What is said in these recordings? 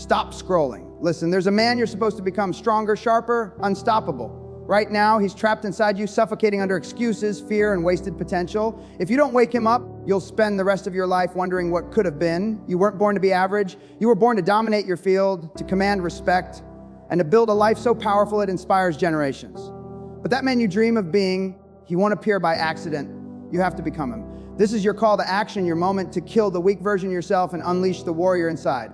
Stop scrolling. Listen, there's a man you're supposed to become: stronger, sharper, unstoppable. Right now, he's trapped inside you, suffocating under excuses, fear, and wasted potential. If you don't wake him up, you'll spend the rest of your life wondering what could have been. You weren't born to be average. You were born to dominate your field, to command respect, and to build a life so powerful it inspires generations. But that man you dream of being, he won't appear by accident. You have to become him. This is your call to action, your moment to kill the weak version of yourself and unleash the warrior inside.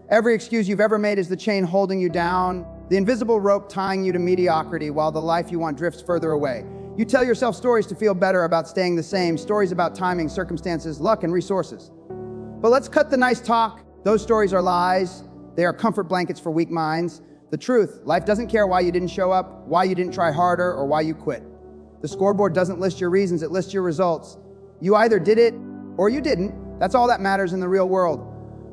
Every excuse you've ever made is the chain holding you down, the invisible rope tying you to mediocrity while the life you want drifts further away. You tell yourself stories to feel better about staying the same, stories about timing, circumstances, luck, and resources. But let's cut the nice talk. Those stories are lies. They are comfort blankets for weak minds. The truth: life doesn't care why you didn't show up, why you didn't try harder, or why you quit. The scoreboard doesn't list your reasons, it lists your results. You either did it or you didn't. That's all that matters in the real world.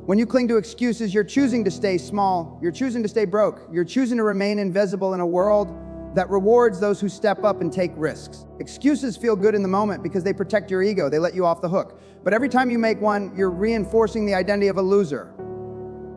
When you cling to excuses, you're choosing to stay small. You're choosing to stay broke. You're choosing to remain invisible in a world that rewards those who step up and take risks. Excuses feel good in the moment because they protect your ego. They let you off the hook. But every time you make one, you're reinforcing the identity of a loser,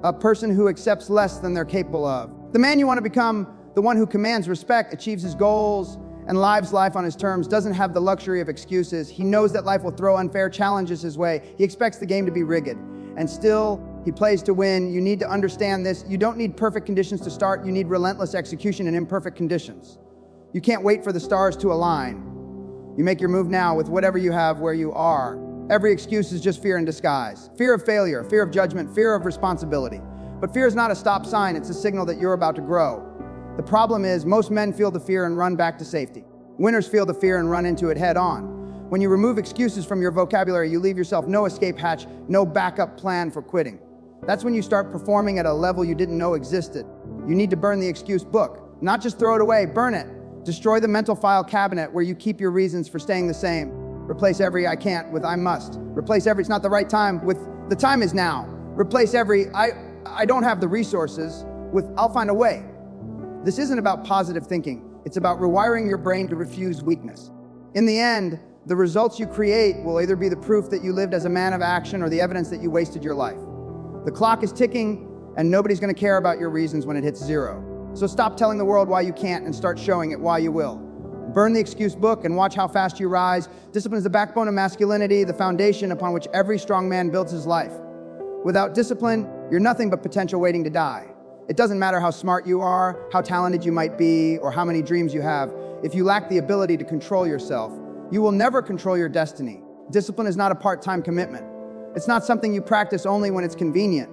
a person who accepts less than they're capable of. The man you want to become, the one who commands respect, achieves his goals, and lives life on his terms, doesn't have the luxury of excuses. He knows that life will throw unfair challenges his way. He expects the game to be rigged. And still, he plays to win. You need to understand this. You don't need perfect conditions to start. You need relentless execution in imperfect conditions. You can't wait for the stars to align. You make your move now with whatever you have where you are. Every excuse is just fear in disguise. Fear of failure, fear of judgment, fear of responsibility. But fear is not a stop sign. It's a signal that you're about to grow. The problem is most men feel the fear and run back to safety. Winners feel the fear and run into it head on. When you remove excuses from your vocabulary, you leave yourself no escape hatch, no backup plan for quitting. That's when you start performing at a level you didn't know existed. You need to burn the excuse book, not just throw it away, burn it. Destroy the mental file cabinet where you keep your reasons for staying the same. Replace every I can't with I must. Replace every it's not the right time with the time is now. Replace every I don't have the resources with I'll find a way. This isn't about positive thinking. It's about rewiring your brain to refuse weakness. In the end, the results you create will either be the proof that you lived as a man of action or the evidence that you wasted your life. The clock is ticking, and nobody's going to care about your reasons when it hits zero. So stop telling the world why you can't and start showing it why you will. Burn the excuse book and watch how fast you rise. Discipline is the backbone of masculinity, the foundation upon which every strong man builds his life. Without discipline, you're nothing but potential waiting to die. It doesn't matter how smart you are, how talented you might be, or how many dreams you have. If you lack the ability to control yourself, you will never control your destiny. Discipline is not a part-time commitment. It's not something you practice only when it's convenient.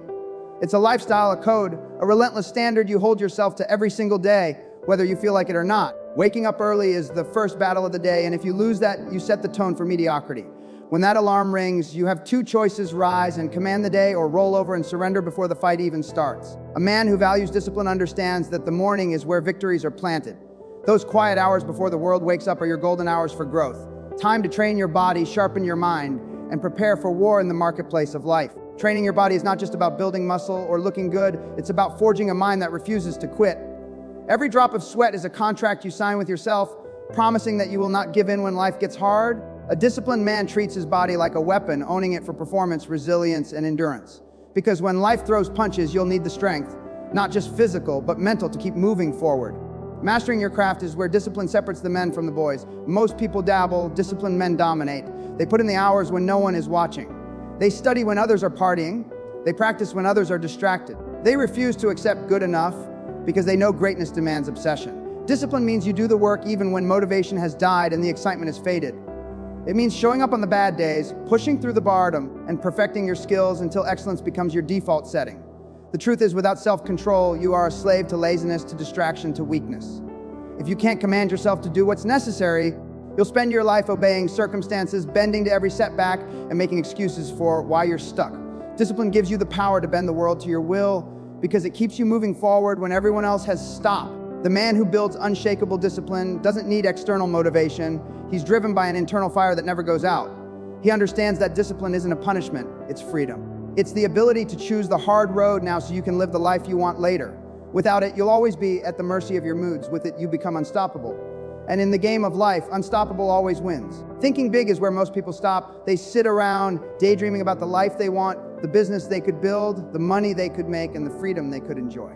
It's a lifestyle, a code, a relentless standard you hold yourself to every single day, whether you feel like it or not. Waking up early is the first battle of the day, and if you lose that, you set the tone for mediocrity. When that alarm rings, you have two choices: rise and command the day, or roll over and surrender before the fight even starts. A man who values discipline understands that the morning is where victories are planted. Those quiet hours before the world wakes up are your golden hours for growth. Time to train your body, sharpen your mind, and prepare for war in the marketplace of life. Training your body is not just about building muscle or looking good, it's about forging a mind that refuses to quit. Every drop of sweat is a contract you sign with yourself, promising that you will not give in when life gets hard. A disciplined man treats his body like a weapon, owning it for performance, resilience, and endurance. Because when life throws punches, you'll need the strength, not just physical, but mental, to keep moving forward. Mastering your craft is where discipline separates the men from the boys. Most people dabble, disciplined men dominate. They put in the hours when no one is watching. They study when others are partying. They practice when others are distracted. They refuse to accept good enough because they know greatness demands obsession. Discipline means you do the work even when motivation has died and the excitement has faded. It means showing up on the bad days, pushing through the boredom, and perfecting your skills until excellence becomes your default setting. The truth is, without self-control, you are a slave to laziness, to distraction, to weakness. If you can't command yourself to do what's necessary, you'll spend your life obeying circumstances, bending to every setback, and making excuses for why you're stuck. Discipline gives you the power to bend the world to your will because it keeps you moving forward when everyone else has stopped. The man who builds unshakable discipline doesn't need external motivation. He's driven by an internal fire that never goes out. He understands that discipline isn't a punishment, it's freedom. It's the ability to choose the hard road now so you can live the life you want later. Without it, you'll always be at the mercy of your moods. With it, you become unstoppable. And in the game of life, unstoppable always wins. Thinking big is where most people stop. They sit around daydreaming about the life they want, the business they could build, the money they could make, and the freedom they could enjoy.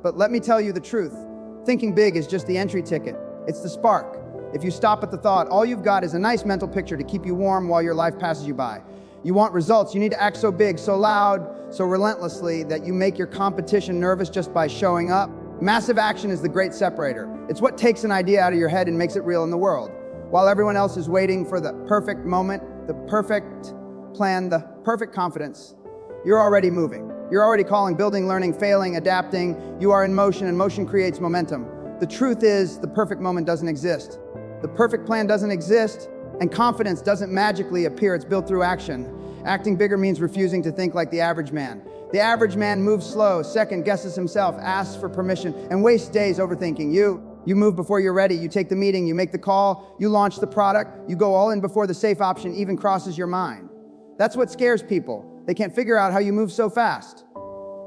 But let me tell you the truth. Thinking big is just the entry ticket. It's the spark. If you stop at the thought, all you've got is a nice mental picture to keep you warm while your life passes you by. You want results, you need to act so big, so loud, so relentlessly that you make your competition nervous just by showing up. Massive action is the great separator. It's what takes an idea out of your head and makes it real in the world. While everyone else is waiting for the perfect moment, the perfect plan, the perfect confidence, you're already moving. You're already calling, building, learning, failing, adapting. You are in motion, and motion creates momentum. The truth is, the perfect moment doesn't exist. The perfect plan doesn't exist, and confidence doesn't magically appear. It's built through action. Acting bigger means refusing to think like the average man. The average man moves slow, second guesses himself, asks for permission, and wastes days overthinking. You move before you're ready. You take the meeting, you make the call, you launch the product, you go all in before the safe option even crosses your mind. That's what scares people. They can't figure out how you move so fast.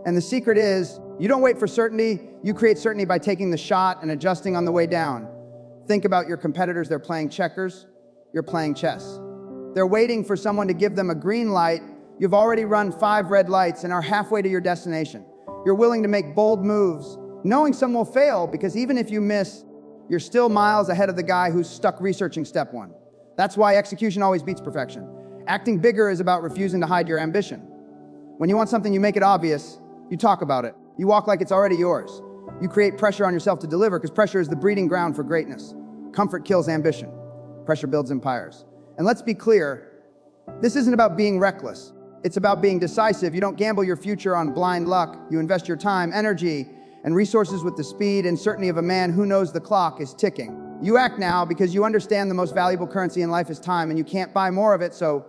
And the secret is, you don't wait for certainty, you create certainty by taking the shot and adjusting on the way down. Think about your competitors. They're playing checkers, you're playing chess. They're waiting for someone to give them a green light. You've already run 5 red lights and are halfway to your destination. You're willing to make bold moves, knowing some will fail, because even if you miss, you're still miles ahead of the guy who's stuck researching step 1. That's why execution always beats perfection. Acting bigger is about refusing to hide your ambition. When you want something, you make it obvious. You talk about it. You walk like it's already yours. You create pressure on yourself to deliver, because pressure is the breeding ground for greatness. Comfort kills ambition. Pressure builds empires. And let's be clear, this isn't about being reckless. It's about being decisive. You don't gamble your future on blind luck. You invest your time, energy, and resources with the speed and certainty of a man who knows the clock is ticking. You act now because you understand the most valuable currency in life is time, and you can't buy more of it, so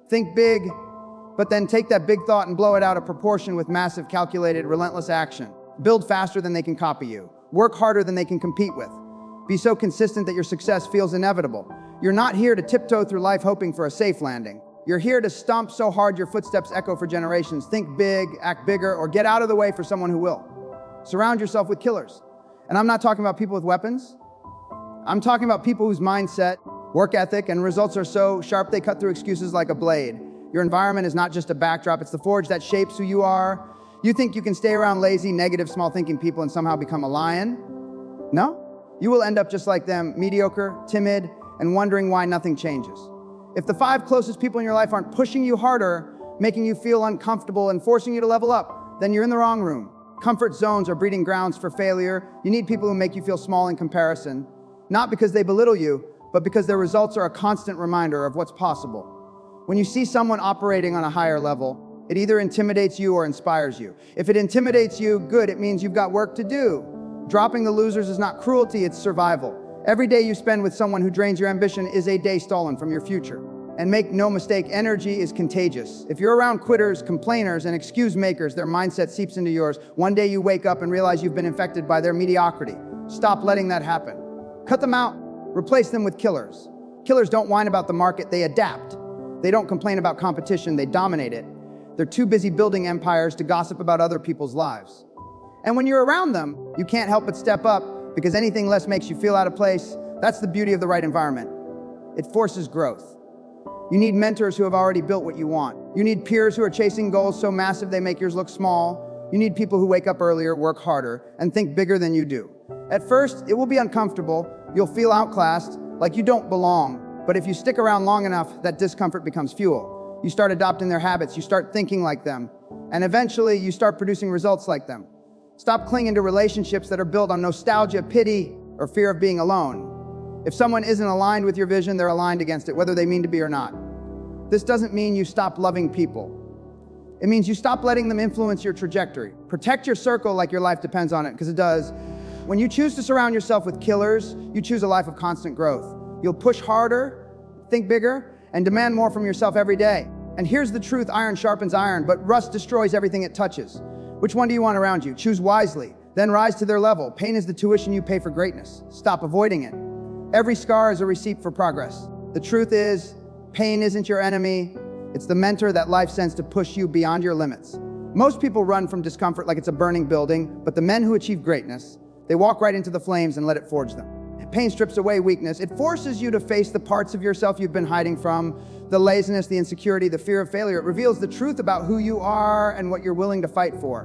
think big, but then take that big thought and blow it out of proportion with massive, calculated, relentless action. Build faster than they can copy you. Work harder than they can compete with. Be so consistent that your success feels inevitable. You're not here to tiptoe through life hoping for a safe landing. You're here to stomp so hard your footsteps echo for generations. Think big, act bigger, or get out of the way for someone who will. Surround yourself with killers. And I'm not talking about people with weapons. I'm talking about people whose mindset, work ethic, and results are so sharp they cut through excuses like a blade. Your environment is not just a backdrop, it's the forge that shapes who you are. You think you can stay around lazy, negative, small-thinking people and somehow become a lion? No. You will end up just like them, mediocre, timid, and wondering why nothing changes. If the 5 closest people in your life aren't pushing you harder, making you feel uncomfortable, and forcing you to level up, then you're in the wrong room. Comfort zones are breeding grounds for failure. You need people who make you feel small in comparison, not because they belittle you, but because their results are a constant reminder of what's possible. When you see someone operating on a higher level, it either intimidates you or inspires you. If it intimidates you, good, it means you've got work to do. Dropping the losers is not cruelty, it's survival. Every day you spend with someone who drains your ambition is a day stolen from your future. And make no mistake, energy is contagious. If you're around quitters, complainers, and excuse makers, their mindset seeps into yours. One day you wake up and realize you've been infected by their mediocrity. Stop letting that happen. Cut them out. Replace them with killers. Killers don't whine about the market, they adapt. They don't complain about competition, they dominate it. They're too busy building empires to gossip about other people's lives. And when you're around them, you can't help but step up, because anything less makes you feel out of place. That's the beauty of the right environment. It forces growth. You need mentors who have already built what you want. You need peers who are chasing goals so massive they make yours look small. You need people who wake up earlier, work harder, and think bigger than you do. At first, it will be uncomfortable. You'll feel outclassed, like you don't belong. But if you stick around long enough, that discomfort becomes fuel. You start adopting their habits, you start thinking like them, and eventually you start producing results like them. Stop clinging to relationships that are built on nostalgia, pity, or fear of being alone. If someone isn't aligned with your vision, they're aligned against it, whether they mean to be or not. This doesn't mean you stop loving people. It means you stop letting them influence your trajectory. Protect your circle like your life depends on it, because it does. When you choose to surround yourself with killers, you choose a life of constant growth. You'll push harder, think bigger, and demand more from yourself every day. And here's the truth, iron sharpens iron, but rust destroys everything it touches. Which one do you want around you? Choose wisely, then rise to their level. Pain is the tuition you pay for greatness. Stop avoiding it. Every scar is a receipt for progress. The truth is, pain isn't your enemy. It's the mentor that life sends to push you beyond your limits. Most people run from discomfort like it's a burning building, but the men who achieve greatness, they walk right into the flames and let it forge them. Pain strips away weakness. It forces you to face the parts of yourself you've been hiding from, the laziness, the insecurity, the fear of failure. It reveals the truth about who you are and what you're willing to fight for.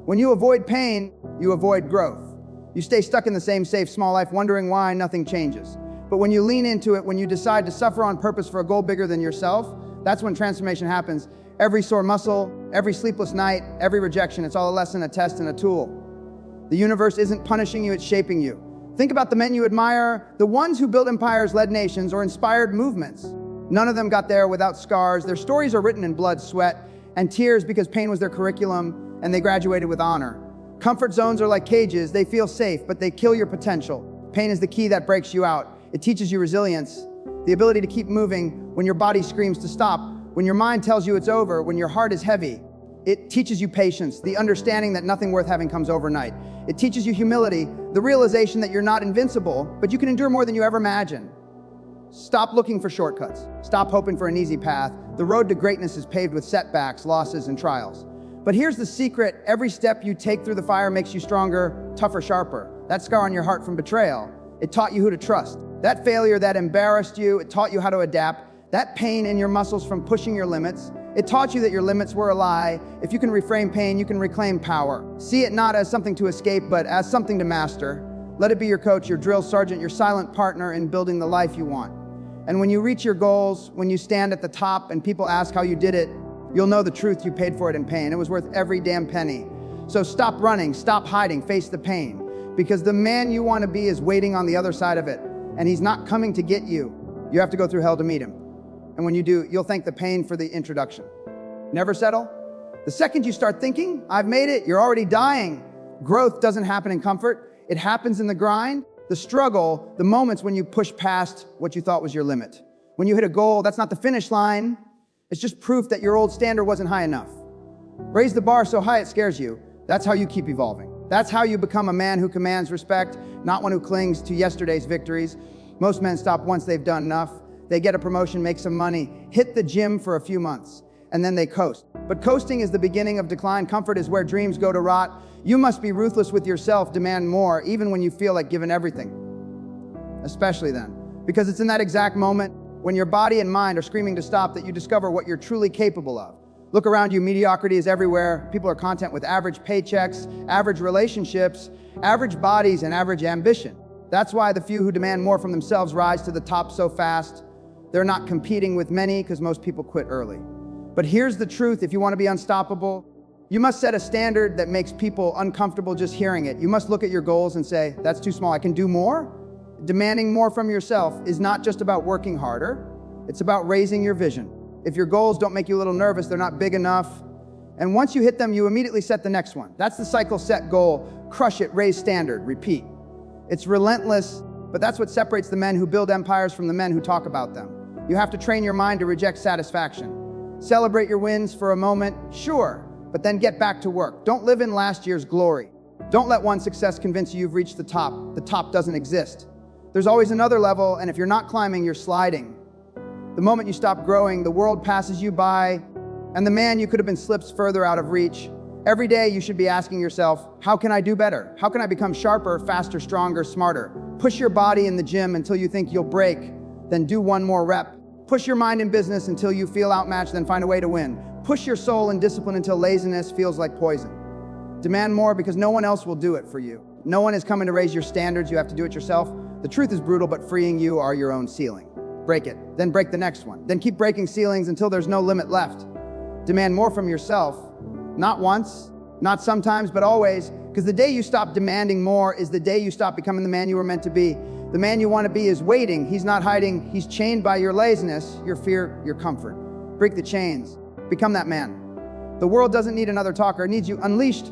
When you avoid pain, you avoid growth. You stay stuck in the same safe, small life, wondering why nothing changes. But when you lean into it, when you decide to suffer on purpose for a goal bigger than yourself, that's when transformation happens. Every sore muscle, every sleepless night, every rejection, it's all a lesson, a test, and a tool. The universe isn't punishing you, it's shaping you. Think about the men you admire, the ones who built empires, led nations, or inspired movements. None of them got there without scars. Their stories are written in blood, sweat, and tears because pain was their curriculum, and they graduated with honor. Comfort zones are like cages. They feel safe, but they kill your potential. Pain is the key that breaks you out. It teaches you resilience, the ability to keep moving when your body screams to stop, when your mind tells you it's over, when your heart is heavy. It teaches you patience, the understanding that nothing worth having comes overnight. It teaches you humility, the realization that you're not invincible, but you can endure more than you ever imagined. Stop looking for shortcuts. Stop hoping for an easy path. The road to greatness is paved with setbacks, losses, and trials. But here's the secret. Every step you take through the fire makes you stronger, tougher, sharper. That scar on your heart from betrayal, it taught you who to trust. That failure that embarrassed you, it taught you how to adapt. That pain in your muscles from pushing your limits, it taught you that your limits were a lie. If you can reframe pain, you can reclaim power. See it not as something to escape, but as something to master. Let it be your coach, your drill sergeant, your silent partner in building the life you want. And when you reach your goals, when you stand at the top and people ask how you did it, you'll know the truth. You paid for it in pain. It was worth every damn penny. So stop running, stop hiding, face the pain. Because the man you want to be is waiting on the other side of it. And he's not coming to get you. You have to go through hell to meet him. And when you do, you'll thank the pain for the introduction. Never settle. The second you start thinking, I've made it, you're already dying. Growth doesn't happen in comfort. It happens in the grind, the struggle, the moments when you push past what you thought was your limit. When you hit a goal, that's not the finish line. It's just proof that your old standard wasn't high enough. Raise the bar so high it scares you. That's how you keep evolving. That's how you become a man who commands respect, not one who clings to yesterday's victories. Most men stop once they've done enough. They get a promotion, make some money, hit the gym for a few months, and then they coast. But coasting is the beginning of decline. Comfort is where dreams go to rot. You must be ruthless with yourself, demand more, even when you feel like giving everything. Especially then, because it's in that exact moment when your body and mind are screaming to stop that you discover what you're truly capable of. Look around you, mediocrity is everywhere. People are content with average paychecks, average relationships, average bodies, and average ambition. That's why the few who demand more from themselves rise to the top so fast. They're not competing with many because most people quit early. But here's the truth. If you want to be unstoppable, you must set a standard that makes people uncomfortable just hearing it. You must look at your goals and say, that's too small, I can do more. Demanding more from yourself is not just about working harder. It's about raising your vision. If your goals don't make you a little nervous, they're not big enough. And once you hit them, you immediately set the next one. That's the cycle, set goal, crush it, raise standard, repeat. It's relentless, but that's what separates the men who build empires from the men who talk about them. You have to train your mind to reject satisfaction. Celebrate your wins for a moment, sure, but then get back to work. Don't live in last year's glory. Don't let one success convince you you've reached the top. The top doesn't exist. There's always another level, and if you're not climbing, you're sliding. The moment you stop growing, the world passes you by, and the man you could have been slips further out of reach. Every day you should be asking yourself, how can I do better? How can I become sharper, faster, stronger, smarter? Push your body in the gym until you think you'll break, then do one more rep. Push your mind in business until you feel outmatched, then find a way to win. Push your soul in discipline until laziness feels like poison. Demand more because no one else will do it for you. No one is coming to raise your standards, you have to do it yourself. The truth is brutal, but freeing you are your own ceiling. Break it, then break the next one. Then keep breaking ceilings until there's no limit left. Demand more from yourself, not once, not sometimes, but always, because the day you stop demanding more is the day you stop becoming the man you were meant to be. The man you want to be is waiting, he's not hiding, he's chained by your laziness, your fear, your comfort. Break the chains, become that man. The world doesn't need another talker, it needs you unleashed.